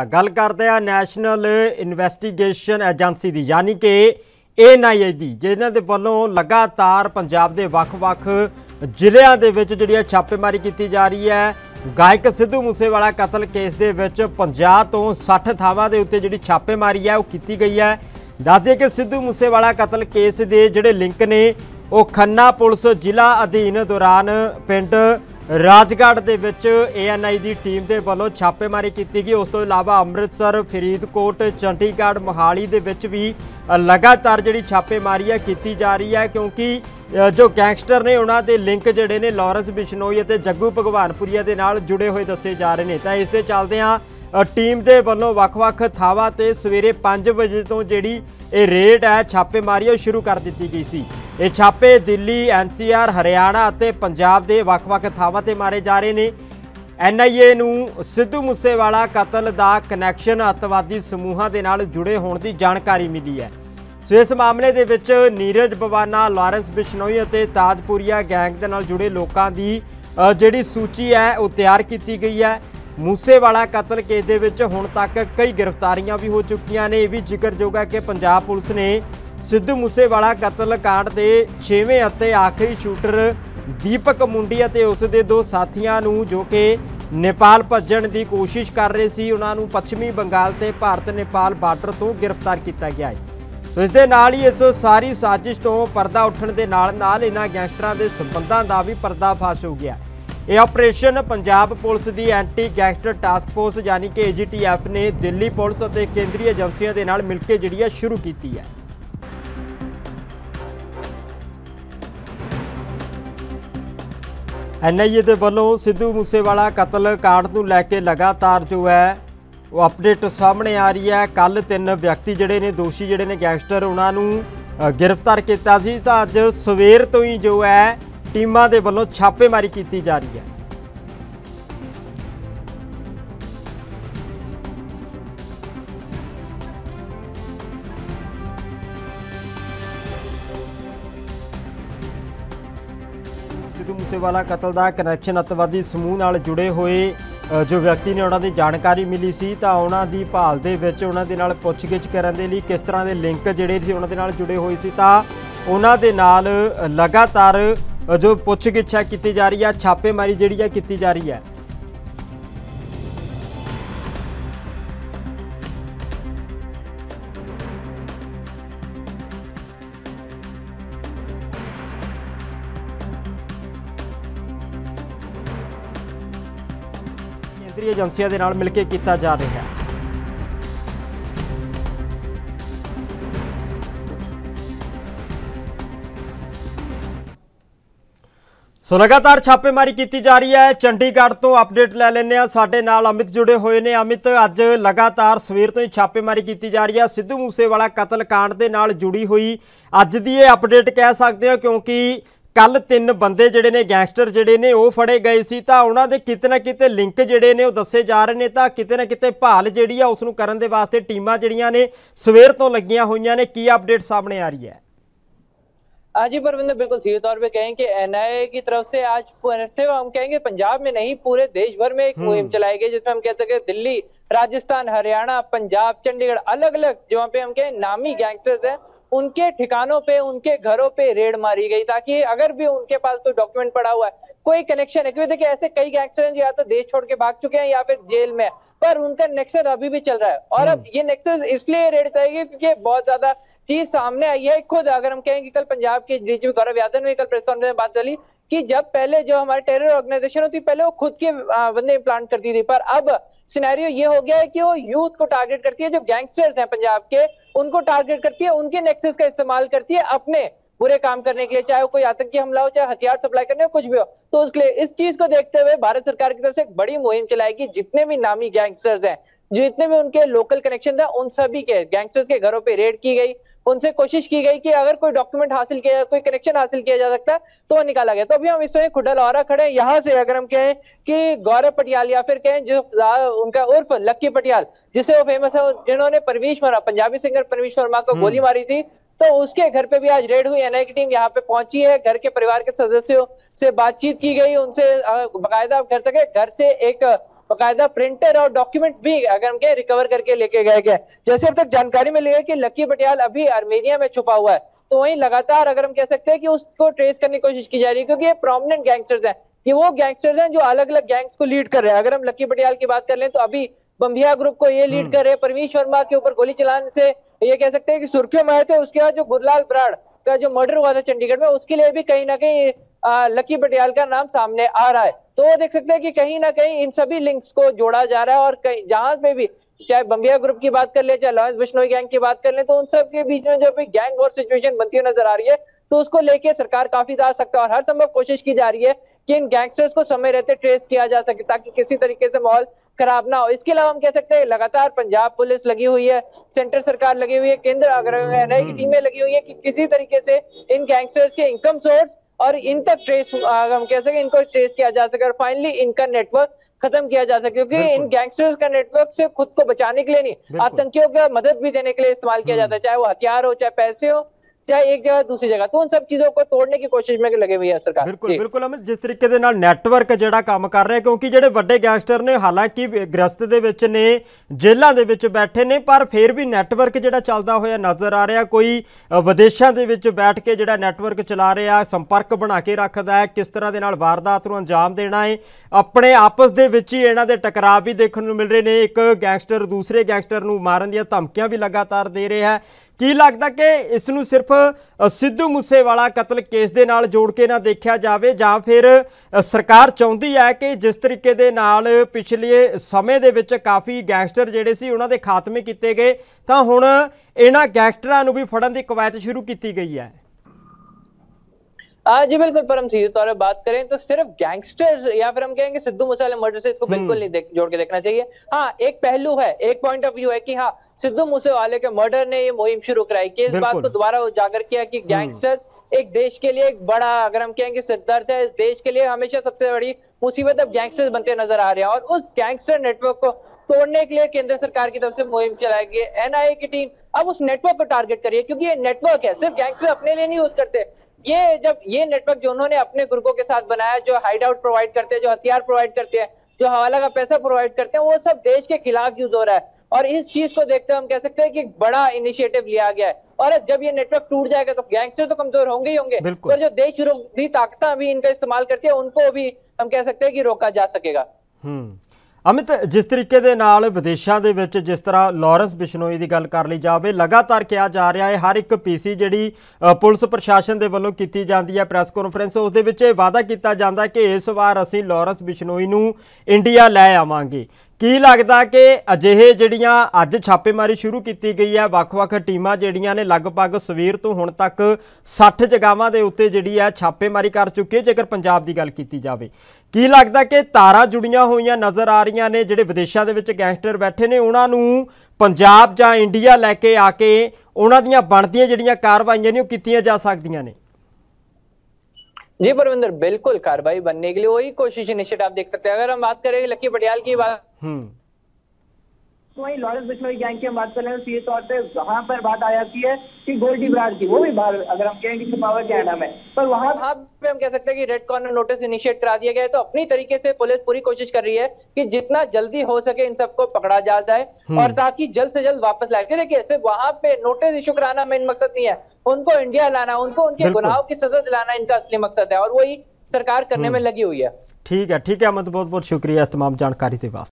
गल करते हैं नैशनल इन्वेस्टिगेशन एजेंसी की यानी कि NIA की जिन्हां दे वल्लों लगातार पंजाब के ਵੱਖ-ਵੱਖ ਜ਼ਿਲ੍ਹਿਆਂ ਦੇ ਵਿੱਚ ਜਿਹੜੀ ਛਾਪੇਮਾਰੀ ਕੀਤੀ ਜਾ ਰਹੀ है। गायक सिद्धू मूसेवाला कतल केस ਦੇ ਵਿੱਚ 50 ਤੋਂ 60 ਥਾਵਾਂ ਦੇ ਉੱਤੇ ਜਿਹੜੀ ਛਾਪੇਮਾਰੀ है वो ਕੀਤੀ ਗਈ है। दस दिए कि सिद्धू मूसेवाला कतल केस के ਜਿਹੜੇ ਲਿੰਕ ने वो खन्ना पुलिस ਜ਼ਿਲ੍ਹਾ अधीन दौरान पिंड राजगढ़ ਦੇ ਵਿੱਚ ANI ਦੀ ਟੀਮ ਦੇ ਵੱਲੋਂ ਛਾਪੇਮਾਰੀ ਕੀਤੀ ਗਈ। ਉਸ ਤੋਂ ਇਲਾਵਾ ਅੰਮ੍ਰਿਤਸਰ, ਫਰੀਦਕੋਟ, ਚੰਡੀਗੜ੍ਹ, ਮੋਹਾਲੀ ਦੇ ਵਿੱਚ ਵੀ लगातार ਜਿਹੜੀ ਛਾਪੇਮਾਰੀ ਹੈ ਕੀਤੀ ਜਾ ਰਹੀ है क्योंकि जो गैंगस्टर ने उन्होंने लिंक जोड़े ने लॉरेंस बिश्नोई और जग्गू भगवानपुरिया के नाल जुड़े हुए दसे जा रहे हैं। तो इस दे चलदे टीम के वलों ਵੱਖ-ਵੱਖ ਥਾਵਾਂ ते सवेरे 5 बजे तो जी रेड है छापेमारी शुरू कर दी गई सी। ये छापे दिल्ली, NCR, हरियाणा और पंजाब के ਵੱਖ-ਵੱਖ ਥਾਵਾਂ ते मारे जा रहे हैं। NIA नूं सिद्धू मूसेवाला कतल का कनैक्शन अतवादी समूहों के नाल जुड़े होने की जानकारी मिली है। सो इस मामले दे विच नीरज बवाना, लॉरेंस बिश्नोई और ताजपुरिया गैंग दे नाल जुड़े लोगों की जिहड़ी सूची है वो तैयार की गई है। मूसेवाला कतल केस दे विच हुण तक कई गिरफ्तारियां भी हो चुकियां ने। यह भी जिक्रयोग है कि पंजाब पुलिस ने सिद्धू मूसेवाला कतल कांड के 6वें और आखिरी शूटर दीपक मुंडी और उसके 2 साथियों नूं जो कि नेपाल भज्जण की कोशिश कर रहे सी उन्होंने पश्चिमी बंगाल ते भारत नेपाल बार्डर तो गिरफ्तार किया गया है। तो इस दे नाल ही इस सारी साजिश तो पर्दा उठण दे नाल इन्हां गैंगस्टरां दे संबंधां दा भी पर्दाफाश हो गया। ये ऑपरेशन पंजाब पुलिस की एंटी गैंगस्टर टास्क फोर्स यानी कि AGTF ने दिल्ली पुलिस और केंद्रीय एजेंसियों के नाल मिलकर जिहड़ी शुरू की है। NIA के वलों सिद्धू मूसेवाला कतल कांड नूं लैके लगातार जो है वो अपडेट सामने आ रही है। कल 3 व्यक्ति जिहड़े ने दोषी जिहड़े ने गैंगस्टर उन्होंने गिरफ्तार किया सी। तो अज सवेर तो ही जो है टीमां दे वलों छापेमारी की जा रही है। सिद्धू मूसेवाला कतल का कनैक्शन अतवादी समूह नाल जुड़े हुए जो व्यक्ति ने उन्होंने जानकारी मिली सी तो उन्होंने भाल दे विच उन्होंने नाल पुछगिछ करने के लिए किस तरह के लिंक जिहड़े सी उन्होंने नाल जुड़े हुए सी तो उन्होंने नाल लगातार जो पुछगिछ है की जा रही है, छापेमारी जिहड़ी है की जा रही है। केंद्रीय एजेंसियों के नाल मिलकर किया जा रहा है। सो लगातार छापेमारी की जा रही है। चंडीगढ़ तो अपडेट लै लेने साडे नाल अमित जुड़े हुए ने। अमित, अज लगातार सवेर तो ही छापेमारी की जा रही है। सिद्धू मूसेवाला कतल कांड के नाल जुड़ी हुई अज दी ये अपडेट कह सकते हो क्योंकि कल 3 बंदे जिहड़े ने गैंगस्टर जिहड़े ने वो फड़े गए सी तो उन्होंने किते ना किते लिंक जिहड़े ने वो दसे जा रहे हैं। तो किते ना किते भाल जिहड़ी है उसनूं करन दे वास्ते टीमां जिहड़ियां ने सवेर तो लगियां होईयां ने। की अपडेट सामने आ रही है? आज ही परविंदर बिल्कुल सीधे तौर पे कहें कि NIA की तरफ से आज सिर्फ हम कहेंगे पंजाब में नहीं पूरे देश भर में एक मुहिम चलाई गई जिसमें हम कहते हैं कि दिल्ली, राजस्थान, हरियाणा, पंजाब, चंडीगढ़ अलग अलग जहाँ पे हम कहें नामी गैंगस्टर्स हैं उनके ठिकानों पे, उनके घरों पे रेड मारी गई ताकि अगर भी उनके पास कोई डॉक्यूमेंट पड़ा हुआ है, कोई कनेक्शन है, क्योंकि देखिए ऐसे कई गैंगस्टर हैं जो या तो देश छोड़ के भाग चुके हैं या फिर जेल में, पर उनका नेक्सस अभी भी चल रहा है। और अब ये नेक्सस इसलिए रेड करेगी क्योंकि बहुत ज्यादा चीज सामने आई है। खुद अगर हम कहें कि कल पंजाब के DGP गौरव यादव ने कल प्रेस कॉन्फ्रेंस में बात करी कि जब पहले जो हमारे टेरर ऑर्गेनाइजेशन होती पहले वो खुद के बंदे इम्प्लांट करती थी, पर अब सिनेरियो ये हो गया है कि वो यूथ को टारगेट करती है, जो गैंगस्टर्स हैं पंजाब के उनको टारगेट करती है, उनके नेक्सस का इस्तेमाल करती है अपने बुरे काम करने के लिए, चाहे वो कोई आतंकी हमला हो, चाहे हथियार सप्लाई करने हो, कुछ भी हो। तो उसके लिए इस चीज को देखते हुए भारत सरकार की तरफ से एक बड़ी मुहिम चलाएगी। जितने भी नामी गैंगस्टर्स हैं, जितने भी उनके लोकल कनेक्शन है, उन सभी के गैंगस्टर्स के घरों पे रेड की गई। उनसे कोशिश की गई कि अगर कोई डॉक्यूमेंट हासिल किया, कोई कनेक्शन हासिल किया जा सकता है तो निकाला गया। तो अभी हम इस समय खुडलौरा खड़े हैं। यहाँ से अगर हम कहें कि गौरव पटियाल या फिर कहें जो उनका उर्फ लक्की पटियाल जिसे वो फेमस है, जिन्होंने परवीश वर्मा, पंजाबी सिंगर परवीश वर्मा को गोली मारी थी, तो उसके घर पे भी आज रेड हुई। NIA की टीम यहाँ पे पहुंची है। घर के परिवार के सदस्यों से बातचीत की गई, उनसे बाकायदा घर तक, घर से एक बाकायदा प्रिंटर और डॉक्यूमेंट्स भी अगर हम कहें रिकवर करके लेके गए गए। जैसे अब तक जानकारी मिली है कि लकी पटियाल अभी आर्मेनिया में छुपा हुआ है, तो वहीं लगातार अगर हम कह सकते हैं कि उसको ट्रेस करने की कोशिश की जा रही है, क्योंकि ये प्रोमिनेंट गैंगस्टर्स हैं। ये वो गैंगस्टर्स हैं जो अलग अलग गैंग्स को लीड कर रहे हैं। अगर हम लकी पटियाल की बात कर लें तो अभी बंबिया ग्रुप को ये लीड कर रहे हैं। परवीन शर्मा के ऊपर गोली चलाने से ये कह सकते हैं कि सुर्खियों में आए थे। उसके बाद जो गुरलाल बराड़ का जो मर्डर हुआ था चंडीगढ़ में, उसके लिए भी कहीं ना कहीं लकी पटियाल का नाम सामने आ रहा है। तो वो देख सकते हैं कि कहीं ना कहीं इन सभी लिंक्स को जोड़ा जा रहा है, और जहां पे भी चाहे बंबिया ग्रुप की बात कर ले, चाहे लॉरेंस बिश्नोई गैंग की बात कर ले, तो उन सब के बीच में जो गैंग वॉर सिचुएशन बनती हुई नजर आ रही है, तो उसको लेके सरकार काफी ज्यादा सख्त है और हर संभव कोशिश की जा रही है कि इन गैंगस्टर्स को समय रहते ट्रेस किया जा सके, ताकि किसी तरीके से माहौल खराब ना हो। इसके अलावा हम कह सकते हैं लगातार पंजाब पुलिस लगी हुई है, सेंटर सरकार लगी हुई है, केंद्र अगर एनआईए की टीमें लगी हुई है कि किसी तरीके से इन गैंगस्टर्स के इनकम सोर्स और इन तक ट्रेस, हम कह सके इनको ट्रेस किया जा सके और फाइनली इनका नेटवर्क खत्म किया जा सके, क्योंकि इन गैंगस्टर्स का नेटवर्क से खुद को बचाने के लिए नहीं, आतंकियों को मदद भी देने के लिए इस्तेमाल किया जाता है, चाहे वो हथियार हो, चाहे पैसे हो, चाहे एक जगह दूसरी जगह। तो उन सब चीजों को तोड़ने की कोशिश में लगे हुई है सरकार। बिल्कुल बिल्कुल अमित, जिस तरीके ਦੇ ਨਾਲ ਨੈਟਵਰਕ ਜਿਹੜਾ ਕੰਮ ਕਰ ਰਿਹਾ, क्योंकि ਜਿਹੜੇ ਵੱਡੇ ਗੈਂਗਸਟਰ ਨੇ ਹਾਲਾਂਕਿ ਗ੍ਰਸਤ ਦੇ ਵਿੱਚ ਨੇ, ਜੇਲ੍ਹਾਂ ਦੇ ਵਿੱਚ ਬੈਠੇ ਨੇ, ਪਰ ਫਿਰ ਵੀ ਨੈਟਵਰਕ ਜਿਹੜਾ ਚੱਲਦਾ ਹੋਇਆ ਨਜ਼ਰ ਆ ਰਿਹਾ। ਕੋਈ ਵਿਦੇਸ਼ਾਂ ਦੇ ਵਿੱਚ ਬੈਠ ਕੇ ਜਿਹੜਾ ਨੈਟਵਰਕ ਚਲਾ ਰਿਹਾ, ਸੰਪਰਕ ਬਣਾ ਕੇ ਰੱਖਦਾ ਹੈ, ਕਿਸ ਤਰ੍ਹਾਂ ਦੇ ਨਾਲ ਵਾਰਦਾਤ ਨੂੰ ਅੰਜਾਮ ਦੇਣਾ ਹੈ। ਆਪਣੇ ਆਪਸ ਦੇ ਵਿੱਚ ਹੀ ਇਹਨਾਂ ਦੇ ਟਕਰਾਅ ਵੀ ਦੇਖਣ ਨੂੰ ਮਿਲ ਰਹੇ ਨੇ। ਇੱਕ ਗੈਂਗਸਟਰ ਦੂਸਰੇ ਗੈਂਗਸਟਰ ਨੂੰ ਮਾਰਨ ਦੀਆਂ ਧਮਕੀਆਂ ਵੀ ਲਗਾਤਾਰ ਦੇ ਰਿਹਾ ਹੈ। ਕੀ ਲੱਗਦਾ ਕਿ ਇਸ ਨੂੰ ਸਿਰਫ ਸਿੱਧੂ ਮੂਸੇਵਾਲਾ ਕਤਲ ਕੇਸ ਦੇ ਨਾਲ ਜੋੜ ਕੇ ਨਾ ਦੇਖਿਆ ਜਾਵੇ, ਜਾਂ ਫਿਰ ਸਰਕਾਰ ਚਾਹੁੰਦੀ ਹੈ ਕਿ ਜਿਸ ਤਰੀਕੇ ਦੇ ਨਾਲ ਪਿਛਲੇ ਸਮੇਂ ਦੇ ਵਿੱਚ ਕਾਫੀ ਗੈਂਗਸਟਰ ਜਿਹੜੇ ਸੀ ਉਹਨਾਂ ਦੇ ਖਾਤਮੇ ਕੀਤੇ ਗਏ, ਤਾਂ ਹੁਣ ਇਹਨਾਂ ਗੈਂਗਸਟਰਾਂ ਨੂੰ ਵੀ ਫੜਨ ਦੀ ਕਵਾਇਦ शुरू की गई है? जी बिल्कुल, पर हम सीधे तौर पर बात करें तो सिर्फ गैंगस्टर्स या फिर हम कहेंगे सिद्धू मूसेवाला मर्डर से इसको बिल्कुल नहीं जोड़ के देखना चाहिए। हाँ, एक पहलू है, एक पॉइंट ऑफ व्यू है कि हाँ, सिद्धू मूसेवाले के मर्डर ने ये मुहिम शुरू कराई कि इस बात को दोबारा उजागर किया कि गैंगस्टर एक देश के लिए एक बड़ा, अगर हम कहेंगे सिरदर्द है। इस देश के लिए हमेशा सबसे बड़ी मुसीबत अब गैंगस्टर्स बनते नजर आ रहे हैं, और उस गैंगस्टर नेटवर्क को तोड़ने के लिए केंद्र सरकार की तरफ से मुहिम चलाई गई। एनआईए की टीम अब उस नेटवर्क को टारगेट करिए, क्योंकि ये नेटवर्क है, सिर्फ गैंगस्टर अपने लिए नहीं यूज करते। ये जब ये नेटवर्क जो उन्होंने अपने ग्रुपों के साथ बनाया, जो हाइड आउट प्रोवाइड करते हैं, जो हथियार प्रोवाइड करते हैं, जो हवाला का पैसा प्रोवाइड करते हैं, वो सब देश के खिलाफ यूज हो रहा है। और इस चीज को देखते हुए हम कह सकते हैं कि बड़ा इनिशिएटिव लिया गया है, और जब ये नेटवर्क टूट जाएगा तो गैंगस्टर तो कमजोर होंगे ही होंगे, पर जो देश विरोधी ताकतें भी इनका इस्तेमाल करती है, उनको भी हम कह सकते हैं कि रोका जा सकेगा। अमित, जिस तरीके दे नाल विदेशों के विच जिस तरह लॉरेंस बिश्नोई की गल कर ली जाए, लगातार कहा जा रहा है हर एक पीसी जी पुलिस प्रशासन के वलों की जाती है प्रैस कॉन्फ्रेंस, उस दे विच वादा किया जाता है कि इस बार असीं लॉरेंस बिश्नोई नूं इंडिया लै आवांगे। की लगता कि अजिहे जिहड़ियां अज छापेमारी शुरू की गई है, वख-वख टीमां जिहड़ियां ने लगभग सवेर तो हुण तक 60 जगहों के उत्ते जिहड़ी है छापेमारी कर चुकी है। जेकर पंजाब की गल की जाए, की लगता कि तारां जुड़ियां होईयां नज़र आ रही ने, जिहड़े विदेशों के विच गैंगस्टर बैठे ने उन्हां नूं पंजाब जां इंडिया लैके आके उन्हां दीयां बनदियां जिहड़ियां कार्रवाईयां ने ओह कीतियां जा सकदियां ने? जी परविंदर, बिल्कुल कार्रवाई बनने के लिए वही कोशिश इनिशिएटिव आप देख सकते हैं। अगर हम बात करें लकी पटियाल की बात, वही लॉरेंस बिश्नोई गैंग की हम बात कर रहे हैं, सीधे तौर पे वहां पर बात आ जाती है कि गोल्डी बराड़ की, वो भी बाहर अगर हम कहेंगे कि पावर कैनेडा में, पर वहां पे हम कह सकते हैं कि रेड कॉर्नर नोटिस इनिशिएट करा दिया गया है। तो अपनी तरीके से पुलिस पूरी कोशिश कर रही है कि जितना जल्दी हो सके इन सबको पकड़ा जा जाए, और ताकि जल्द से जल्द वापस लाए। देखिए, सिर्फ वहां पे नोटिस इशू कराना मेन मकसद नहीं है, उनको इंडिया लाना, उनको उनके गुनाहों की सजा दिलाना इनका असली मकसद है, और वही सरकार करने में लगी हुई है। ठीक है अमित, बहुत बहुत शुक्रिया इस तमाम जानकारी के वास्ते।